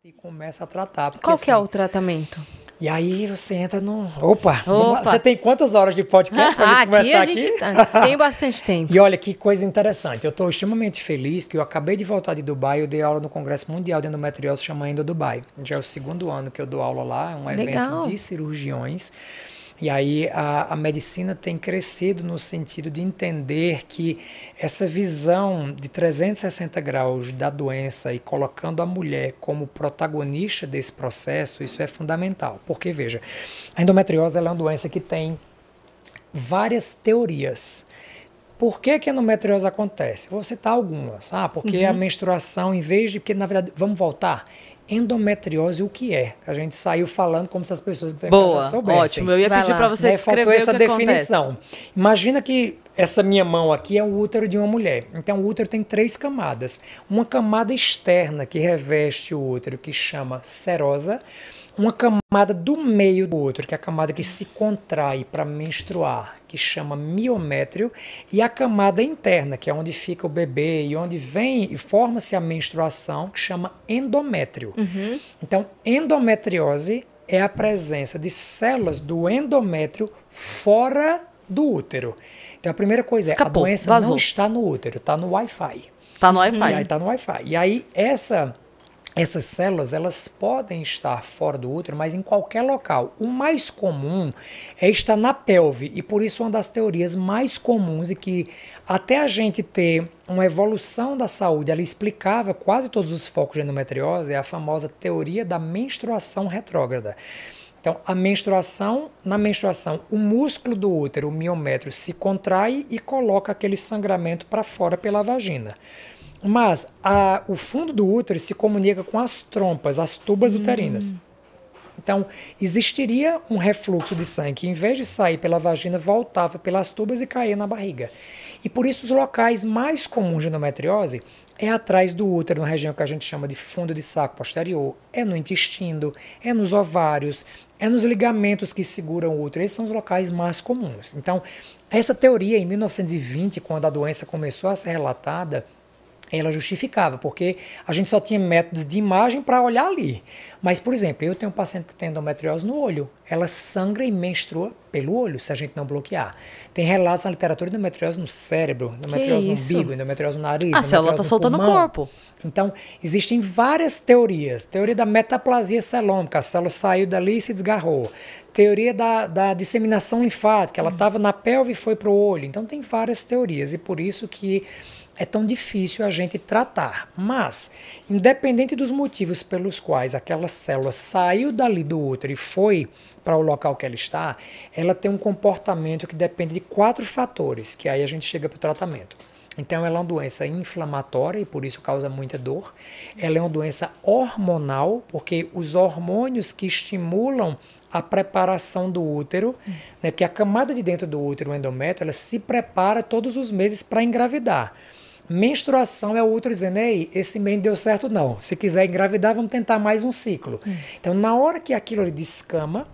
e começa a tratar. Porque, Qual que é o tratamento? E aí você entra no... Opa! Você tem quantas horas de podcast pra gente conversar aqui? Tem bastante tempo. E olha que coisa interessante. Eu estou extremamente feliz porque eu acabei de voltar de Dubai. Eu dei aula no Congresso Mundial de Endometriose, chama Endo Dubai. Já é o 2º ano que eu dou aula lá. É um evento de cirurgiões. E aí a medicina tem crescido no sentido de entender que essa visão de 360 graus da doença e colocando a mulher como protagonista desse processo, isso é fundamental. Porque, veja, a endometriose ela é uma doença que tem várias teorias. Por que a endometriose acontece? Vou citar algumas. Porque a menstruação, em vez de... Porque, na verdade, vamos voltar... Endometriose, o que é? A gente saiu falando como se as pessoas já soubessem. Ótimo. Eu ia pedir para você descrever faltou essa o que definição. Acontece. Imagina que essa minha mão aqui é o útero de uma mulher. Então, o útero tem 3 camadas. Uma camada externa que reveste o útero, que chama serosa. Uma camada do meio do útero, que é a camada que se contrai para menstruar, que chama miométrio, e a camada interna, que é onde fica o bebê e onde vem e forma-se a menstruação, que chama endométrio. Então, endometriose é a presença de células do endométrio fora do útero. Então, a primeira coisa a doença não está no útero, está no Wi-Fi. Está no Wi-Fi. E aí está no Wi-Fi. E aí, essas células, elas podem estar fora do útero, mas em qualquer local. O mais comum é estar na pelve, e por isso uma das teorias mais comuns e que até a gente ter uma evolução da saúde, ela explicava quase todos os focos de endometriose, é a famosa teoria da menstruação retrógrada. Então, na menstruação, o músculo do útero, o miométrio, se contrai e coloca aquele sangramento para fora pela vagina. Mas o fundo do útero se comunica com as trompas, as tubas uterinas. Então, existiria um refluxo de sangue que, em vez de sair pela vagina, voltava pelas tubas e caía na barriga. E por isso os locais mais comuns de endometriose é atrás do útero, na região que a gente chama de fundo de saco posterior, é no intestino, é nos ovários, é nos ligamentos que seguram o útero. Esses são os locais mais comuns. Então, essa teoria, em 1920, quando a doença começou a ser relatada, ela justificava, porque a gente só tinha métodos de imagem para olhar ali. Mas, por exemplo, eu tenho um paciente que tem endometriose no olho. Ela sangra e menstrua pelo olho, se a gente não bloquear. Tem relatos na literatura de endometriose no cérebro, endometriose no umbigo, endometriose no nariz, a célula está soltando no corpo. Então, existem várias teorias. Teoria da metaplasia celômica, a célula saiu dali e se desgarrou. Teoria da disseminação linfática, ela estava na pelve e foi para o olho. Então, tem várias teorias, e por isso que é tão difícil a gente tratar. Mas, independente dos motivos pelos quais aquela célula saiu dali do útero e foi para o local que ela está, ela tem um comportamento que depende de 4 fatores, que aí a gente chega para o tratamento. Então, ela é uma doença inflamatória e por isso causa muita dor. Ela é uma doença hormonal, porque os hormônios que estimulam a preparação do útero, né, porque a camada de dentro do útero, o endométrio, ela se prepara todos os meses para engravidar. Menstruação é o útero dizendo, ei, esse mês não deu certo não. Se quiser engravidar, vamos tentar mais um ciclo. Então, na hora que aquilo ali descama,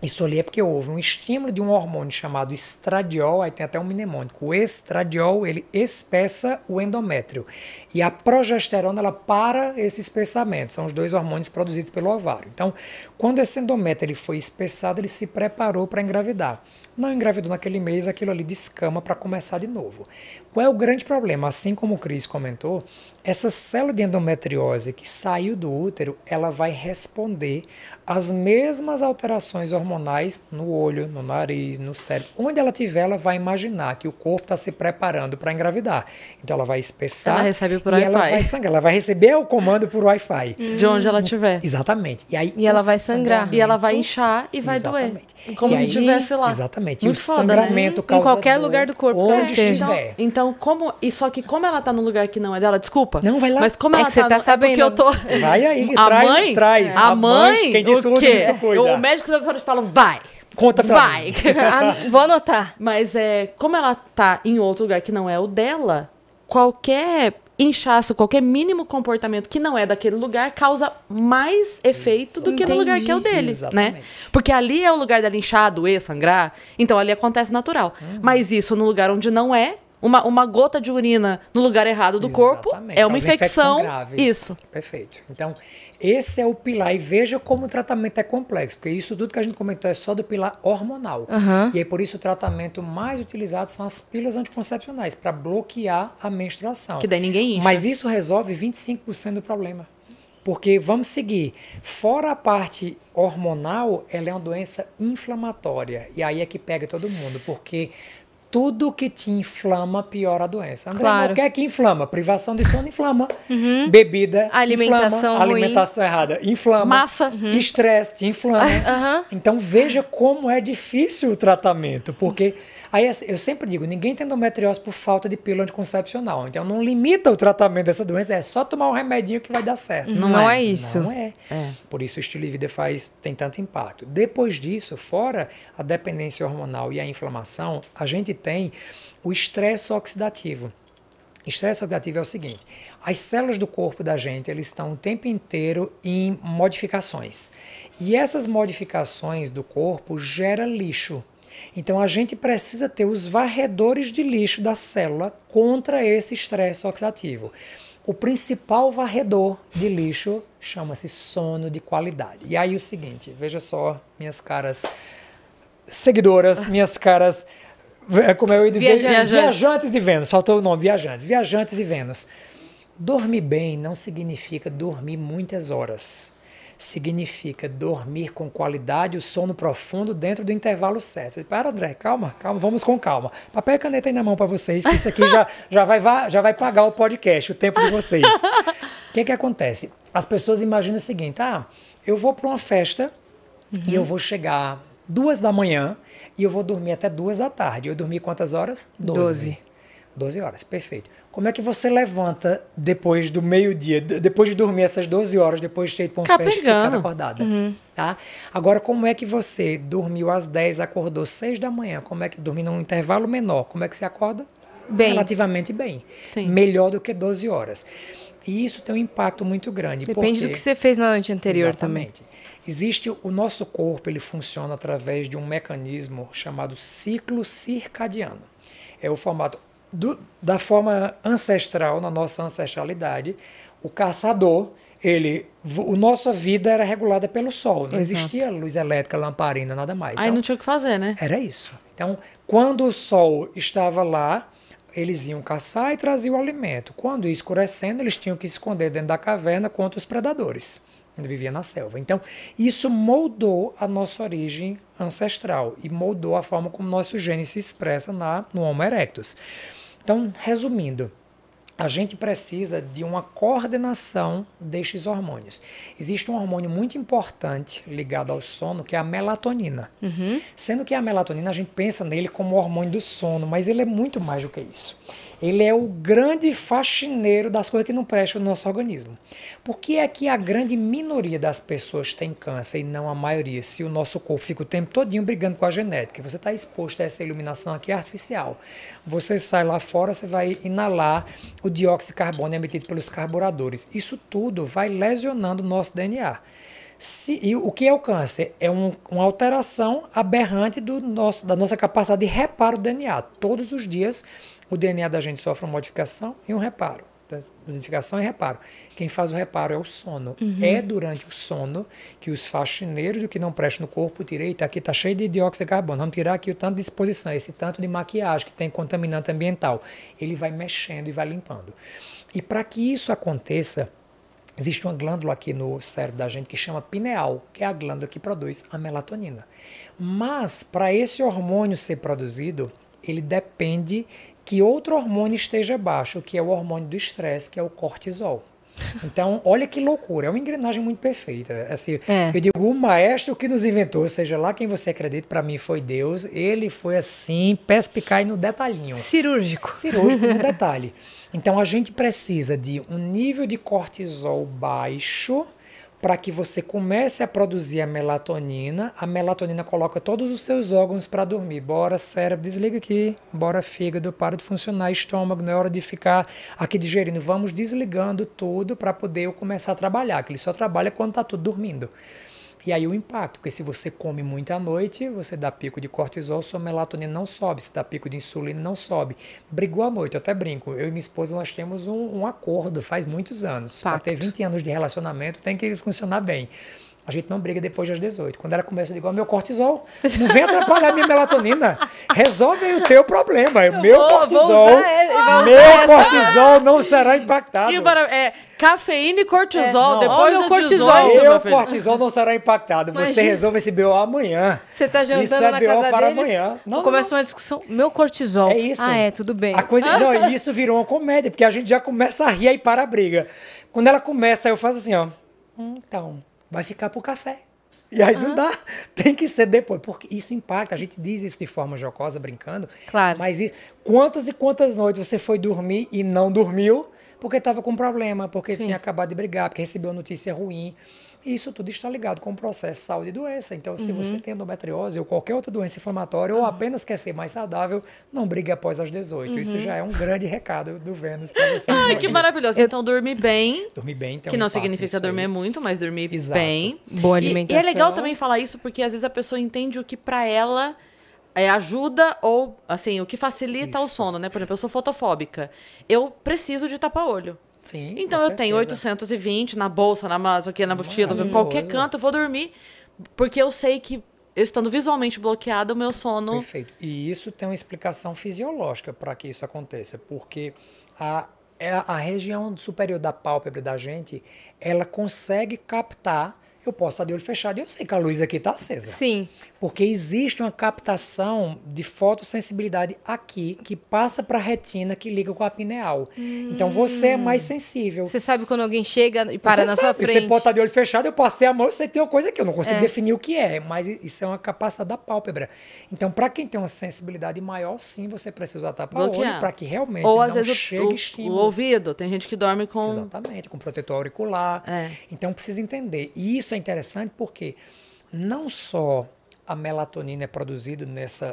isso ali é porque houve um estímulo de um hormônio chamado estradiol, aí tem até um mnemônico. O estradiol, ele espessa o endométrio. E a progesterona, ela para esse espessamento. São os 2 hormônios produzidos pelo ovário. Então, quando esse endométrio ele foi espessado, ele se preparou para engravidar. Não engravidou naquele mês, aquilo ali descama para começar de novo. Qual é o grande problema? Assim como o Cris comentou, essa célula de endometriose que saiu do útero, ela vai responder às mesmas alterações hormonais no olho, no nariz, no cérebro. Onde ela tiver, ela vai imaginar que o corpo está se preparando para engravidar. Então ela vai espessar ela recebe por e ela vai sangrar. Ela vai receber o comando por Wi-Fi. De onde ela estiver. Exatamente. E ela vai sangrar. E ela vai inchar e vai doer. Como se estivesse lá. Exatamente. Muito e o foda, sangramento né? causa em qualquer dor, lugar do corpo. onde estiver. Então, só que como ela tá num lugar que não é dela, desculpa. Não, vai lá. Mas como ela que você tá sabendo. Porque eu tô... Vai aí, traz. A mãe, quem disse o quê? Isso cuida. O médico da fala, vai. Conta pra mim. Vou anotar. Mas como ela tá em outro lugar que não é o dela, qualquer inchaço, qualquer mínimo comportamento que não é daquele lugar causa mais efeito do que no lugar que é o dele, né? Porque ali é o lugar dela inchar, doer, sangrar, então ali acontece natural. Mas isso no lugar onde não é, Uma gota de urina no lugar errado do corpo é uma infecção grave. Isso. Perfeito. Então, esse é o pilar. E veja como o tratamento é complexo, porque isso tudo que a gente comentou é só do pilar hormonal. E aí, por isso, o tratamento mais utilizado são as pílulas anticoncepcionais, para bloquear a menstruação. Que daí ninguém incha. Mas isso resolve 25% do problema. Porque, vamos seguir, fora a parte hormonal, ela é uma doença inflamatória. E aí é que pega todo mundo, porque tudo que te inflama piora a doença. André, Claro. o que é que inflama? Privação de sono inflama. Bebida Alimentação inflama. ruim. Alimentação errada inflama. Massa. Estresse te inflama. Então veja como é difícil o tratamento. Porque aí eu sempre digo, ninguém tem endometriose por falta de pílula anticoncepcional. Então não limita o tratamento dessa doença, é só tomar um remedinho que vai dar certo. Não é isso. Não é. Por isso o estilo de vida tem tanto impacto. Depois disso, fora a dependência hormonal e a inflamação, a gente tem o estresse oxidativo. Estresse oxidativo é o seguinte: as células do corpo da gente, eles estão o tempo inteiro em modificações. E essas modificações do corpo geram lixo. Então a gente precisa ter os varredores de lixo da célula contra esse estresse oxidativo. O principal varredor de lixo chama-se sono de qualidade. E aí o seguinte, veja só, minhas caras seguidoras, minhas caras, como eu ia dizer, viajantes de Vênus, faltou o nome, viajantes de Vênus. Dormir bem não significa dormir muitas horas. Significa dormir com qualidade, o sono profundo dentro do intervalo certo. Você, para, André, calma, vamos com calma. Papel e caneta aí na mão para vocês, que isso aqui já vai pagar o podcast, o tempo de vocês. O que acontece? As pessoas imaginam o seguinte: eu vou para uma festa e eu vou chegar 2 da manhã e eu vou dormir até 2 da tarde. Eu dormi quantas horas? 12 horas, perfeito. Como é que você levanta depois do meio-dia, depois de dormir essas 12 horas, depois de ter ido para uma festa e ficar acordada? Tá? Agora, como é que você dormiu às 10, acordou 6 da manhã? Como é que dormiu num intervalo menor? Como é que você acorda? Bem. Relativamente bem. Sim. Melhor do que 12 horas. E isso tem um impacto muito grande. Depende do que você fez na noite anterior. Exatamente. Também. Existe o nosso corpo, ele funciona através de um mecanismo chamado ciclo circadiano. É o formato da forma ancestral, na nossa ancestralidade, o caçador, a nossa vida era regulada pelo sol, não existia luz elétrica, lamparina, nada mais. Aí então, não tinha o que fazer, né? Era isso. Então, quando o sol estava lá, eles iam caçar e traziam o alimento. Quando ia escurecendo, eles tinham que se esconder dentro da caverna contra os predadores. Ele vivia na selva. Então, isso moldou a nossa origem ancestral e moldou a forma como nosso gene se expressa no Homo erectus. Então, resumindo, a gente precisa de uma coordenação destes hormônios. Existe um hormônio muito importante ligado ao sono, que é a melatonina. Sendo que a melatonina, a gente pensa nele como o hormônio do sono, mas ele é muito mais do que isso. Ele é o grande faxineiro das coisas que não prestam no nosso organismo. Por que é que a grande minoria das pessoas tem câncer e não a maioria, se o nosso corpo fica o tempo todinho brigando com a genética? Você está exposto a essa iluminação aqui artificial. Você sai lá fora, você vai inalar o dióxido de carbono emitido pelos carburadores. Isso tudo vai lesionando o nosso DNA. E o que é o câncer? É uma alteração aberrante da nossa capacidade de reparo do DNA. Todos os dias o DNA da gente sofre uma modificação e um reparo. Modificação e reparo. Quem faz o reparo é o sono. É durante o sono que os faxineiros do que não presta no corpo tiram. Eita, aqui está cheio de dióxido de carbono. Vamos tirar aqui o tanto de exposição, esse tanto de maquiagem que tem contaminante ambiental. Ele vai mexendo e vai limpando. E para que isso aconteça, existe uma glândula aqui no cérebro da gente que chama pineal, que é a glândula que produz a melatonina. Mas, para esse hormônio ser produzido, ele depende que outro hormônio esteja baixo, que é o hormônio do estresse, que é o cortisol. Então, olha que loucura, é uma engrenagem muito perfeita. Assim, eu digo, o maestro que nos inventou, seja lá quem você acredita, para mim foi Deus, ele foi assim, perspicaz no detalhinho. Cirúrgico no detalhe. Então, a gente precisa de um nível de cortisol baixo para que você comece a produzir a melatonina coloca todos os seus órgãos para dormir. Bora cérebro, desliga aqui. Bora fígado, para de funcionar. Estômago, não é hora de ficar aqui digerindo. Vamos desligando tudo para poder eu começar a trabalhar, que ele só trabalha quando está tudo dormindo. E aí o impacto, porque se você come muito à noite, você dá pico de cortisol, sua melatonina não sobe, se dá pico de insulina, não sobe. Brigou à noite, eu até brinco. Eu e minha esposa, nós temos um acordo faz muitos anos. Para ter 20 anos de relacionamento, tem que funcionar bem. A gente não briga depois das 18. Quando ela começa, eu digo, meu cortisol, não vem atrapalhar minha melatonina. Resolve aí o teu problema. Meu cortisol não será impactado. Cafeína e cortisol, depois meu do cortisol. 18, Meu cortisol não será impactado. Imagina. Você resolve esse BO amanhã. Você tá jantando isso é na BO casa para deles, amanhã. Não, começa uma discussão, meu cortisol. É isso. Tudo bem. A coisa, não, isso virou uma comédia, porque a gente já começa a rir e para a briga. Quando ela começa, eu faço assim, ó. Então, vai ficar pro café. E aí não dá, tem que ser depois, porque isso impacta, a gente diz isso de forma jocosa, brincando, Claro. mas quantas e quantas noites você foi dormir e não dormiu porque estava com problema, porque tinha acabado de brigar, porque recebeu notícia ruim. Isso tudo está ligado com o processo de saúde e doença. Então, se você tem endometriose ou qualquer outra doença inflamatória ou apenas quer ser mais saudável, não brigue após as 18. Isso já é um grande recado do Vênus para você. Ai, que maravilhoso. Então, dormir bem. Dormir bem tem Que um não impacto significa nisso dormir aí. muito, mas dormir Exato. bem. Boa E alimentação. é legal também falar isso, porque às vezes a pessoa entende o que pra ela ajuda ou, assim, o que facilita o Isso. sono, né? Por exemplo, eu sou fotofóbica. Eu preciso de tapar-olho. Sim, Então com eu tenho certeza. 820 na bolsa, na mala, aqui na mochila, em Maravilhoso. qualquer canto, eu vou dormir, porque eu sei que eu estando visualmente bloqueada, o meu sono... Perfeito. E isso tem uma explicação fisiológica para que isso aconteça, porque a região superior da pálpebra da gente, ela consegue captar. Eu posso estar de olho fechado e eu sei que a luz aqui está acesa. Sim. Porque existe uma captação de fotossensibilidade aqui que passa para a retina que liga com a pineal. Então você é mais sensível. Você sabe quando alguém chega e para Você na sua sabe, frente. Você pode estar de olho fechado, eu passei a mão, você tem uma coisa que eu não consigo definir o que é, mas isso é uma capacidade da pálpebra. Então, para quem tem uma sensibilidade maior, sim, você precisa usar tapa-olho Bloquear. para que realmente Ou não às vezes chegue o estímulo. ouvido, tem gente que dorme com... Exatamente, com protetor auricular. Então, precisa entender. E isso é interessante porque não só a melatonina é produzida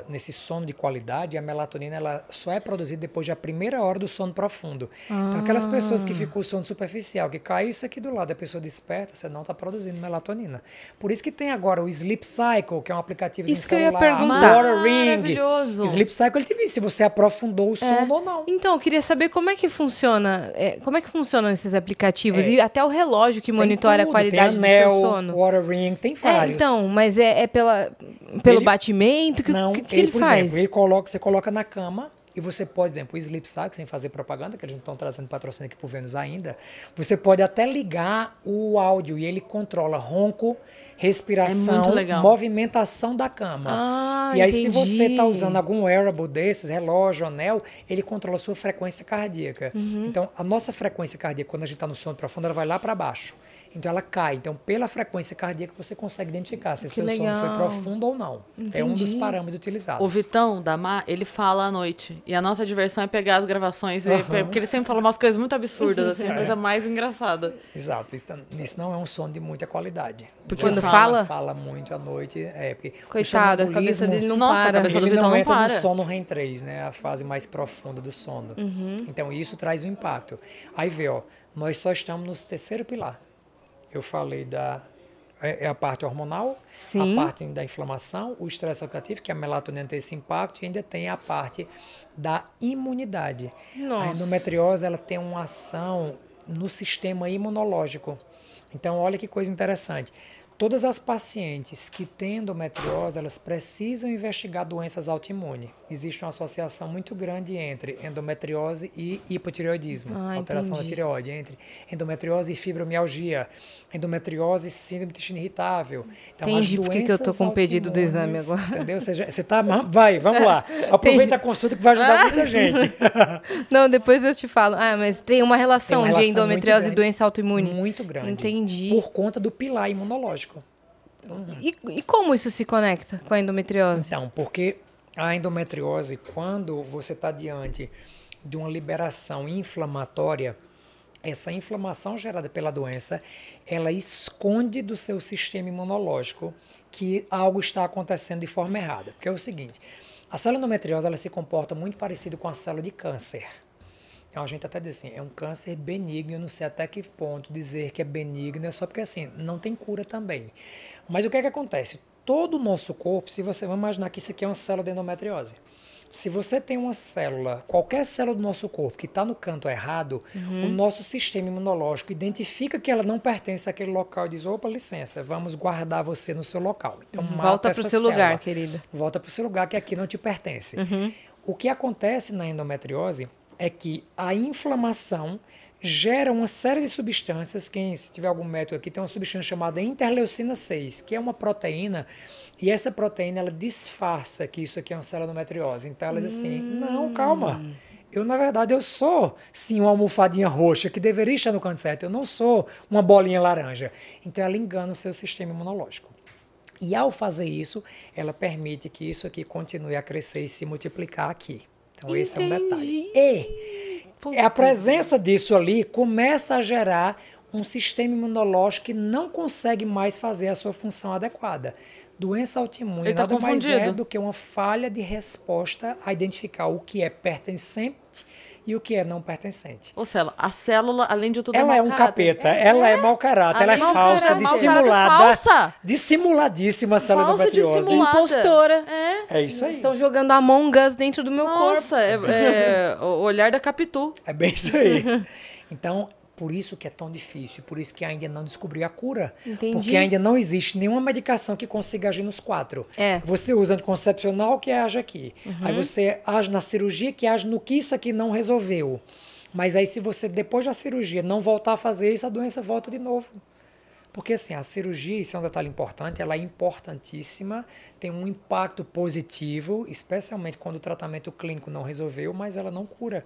nesse sono de qualidade, a melatonina ela só é produzida depois da primeira hora do sono profundo. Então, aquelas pessoas que ficam com o sono superficial, que cai isso aqui do lado, a pessoa desperta, você não está produzindo melatonina. Por isso que tem agora o Sleep Cycle, que é um aplicativo Isso que eu ia celular, perguntar. Oura Ring. Maravilhoso. Sleep Cycle, ele te diz se você aprofundou o sono ou não. Então, eu queria saber como é que funciona, como é que funcionam esses aplicativos É. e até o relógio que monitora a tudo, qualidade tem anel, do seu sono. Oura Ring, tem vários. Então, mas pelo Ele- batimento? Não, Que ele por faz? exemplo, você coloca na cama e você pode, por exemplo, o Sleep Cycle, sem fazer propaganda, que eles não estão trazendo patrocínio aqui pro Vênus ainda, você pode até ligar o áudio e ele controla ronco, respiração, muito legal. movimentação da cama. Ah, E aí, se entendi. você está usando algum wearable desses, relógio, anel, ele controla a sua frequência cardíaca. Uhum. Então, a nossa frequência cardíaca, quando a gente está no sono profundo, ela vai lá para baixo. Então, ela cai. Então, pela frequência cardíaca, você consegue identificar se o seu sono foi legal. profundo ou não. É um dos Entendi. parâmetros utilizados. O Vitão da Mar, ele fala à noite. E a nossa diversão é pegar as gravações. Porque ele sempre fala umas coisas muito absurdas, assim, a coisa mais engraçada. Exato. Isso não é um sono de muita qualidade. Porque Quando fala- fala? Fala muito à noite. Porque Coitado, a o cabeça sonambulismo, dele não Nossa, a para. cabeça do ele Vitão não não entra para. no sono REM 3, né? A fase mais profunda do sono. Então, isso traz um impacto. Aí vê, ó, nós só estamos no terceiro pilar. Eu falei é a parte hormonal, Sim. a parte da inflamação, o estresse oxidativo, que a melatonina tem esse impacto, e ainda tem a parte da imunidade. Nossa. A endometriose ela tem uma ação no sistema imunológico. Então, olha que coisa interessante. Todas as pacientes que têm endometriose, elas precisam investigar doenças autoimunes. Existe uma associação muito grande entre endometriose e hipotireoidismo, alteração entendi. da tireoide, entre endometriose e fibromialgia, endometriose e síndrome do intestino irritável. Então, Entendi porque que eu tô com o pedido do exame autoimunes, agora. Entendeu? Você tá, vamos lá. Aproveita a consulta que vai ajudar muita gente. Não, depois eu te falo. Mas tem uma relação, Tem uma de relação endometriose muito e grande. doença autoimune. Muito grande. Entendi. Por conta do pilar imunológico. E como isso se conecta com a endometriose? Então, porque a endometriose, quando você está diante de uma liberação inflamatória, essa inflamação gerada pela doença, ela esconde do seu sistema imunológico que algo está acontecendo de forma errada. Porque é o seguinte, a célula endometriose ela se comporta muito parecido com a célula de câncer. Então a gente até diz assim, é um câncer benigno, eu não sei até que ponto dizer que é benigno, é só porque assim, não tem cura também. Mas o que é que acontece? Todo o nosso corpo, se você vai imaginar que isso aqui é uma célula de endometriose. Se você tem uma célula, qualquer célula do nosso corpo que está no canto errado, o nosso sistema imunológico identifica que ela não pertence àquele local e diz, opa, licença, vamos guardar você no seu local. Então Volta para o seu lugar, querida. Volta para o seu lugar, que aqui não te pertence. O que acontece na endometriose é que a inflamação gera uma série de substâncias, se tiver algum método aqui, tem uma substância chamada interleucina 6, que é uma proteína, e essa proteína ela disfarça que isso aqui é uma célula endometriose. Então ela diz assim, não, calma, na verdade, eu sou, sim, uma almofadinha roxa que deveria estar no canto certo, eu não sou uma bolinha laranja. Então ela engana o seu sistema imunológico. E ao fazer isso, ela permite que isso aqui continue a crescer e se multiplicar aqui. Então esse é um detalhe. E a presença disso ali começa a gerar um sistema imunológico que não consegue mais fazer a sua função adequada. Doença autoimune nada mais é do que uma falha de resposta a identificar o que é pertencente e o que é não pertencente. Ou seja, a célula, além de tudo, ela é um capeta, ela é mau caráter, ela é falsa, dissimulada, dissimuladíssima a célula endometriose. Impostora. É isso aí. Estão jogando Among Us dentro do meu corpo. Nossa, é o olhar da Capitu. É bem isso aí. Então, por isso que é tão difícil, por isso que ainda não descobriu a cura. Entendi. Porque ainda não existe nenhuma medicação que consiga agir nos 4. Você usa anticoncepcional que age aqui. Aí você age na cirurgia que age no que isso aqui não resolveu. Mas aí se você, depois da cirurgia, não voltar a fazer isso, a doença volta de novo. Porque assim, a cirurgia, isso é um detalhe importante, ela é importantíssima, tem um impacto positivo, especialmente quando o tratamento clínico não resolveu, mas ela não cura.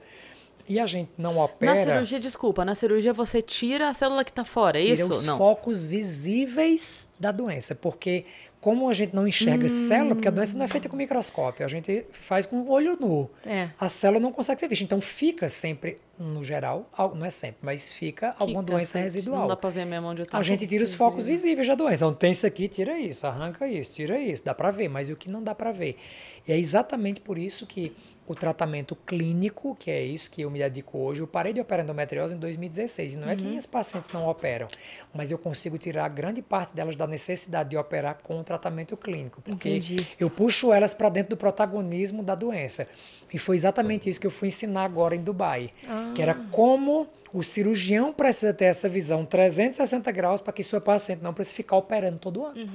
E a gente não opera... Na cirurgia, desculpa, na cirurgia você tira a célula que está fora, é isso? Tira os focos visíveis da doença, porque como a gente não enxerga célula, porque a doença não é feita com microscópio, a gente faz com o olho nu. A célula não consegue ser vista, então fica sempre, no geral, não é sempre, mas fica alguma doença residual. Não dá para ver mesmo onde está. A gente tira os focos visíveis da doença. Então tem isso aqui, tira isso, arranca isso, tira isso, dá para ver, mas o que não dá para ver. E é exatamente por isso que o tratamento clínico, que é isso que eu me dedico hoje, eu parei de operar endometriose em 2016. E não é que minhas pacientes não operam, mas eu consigo tirar grande parte delas da necessidade de operar com o tratamento clínico. Porque eu puxo elas para dentro do protagonismo da doença. E foi exatamente isso que eu fui ensinar agora em Dubai. Que era como o cirurgião precisa ter essa visão 360 graus para que sua paciente não precise ficar operando todo ano.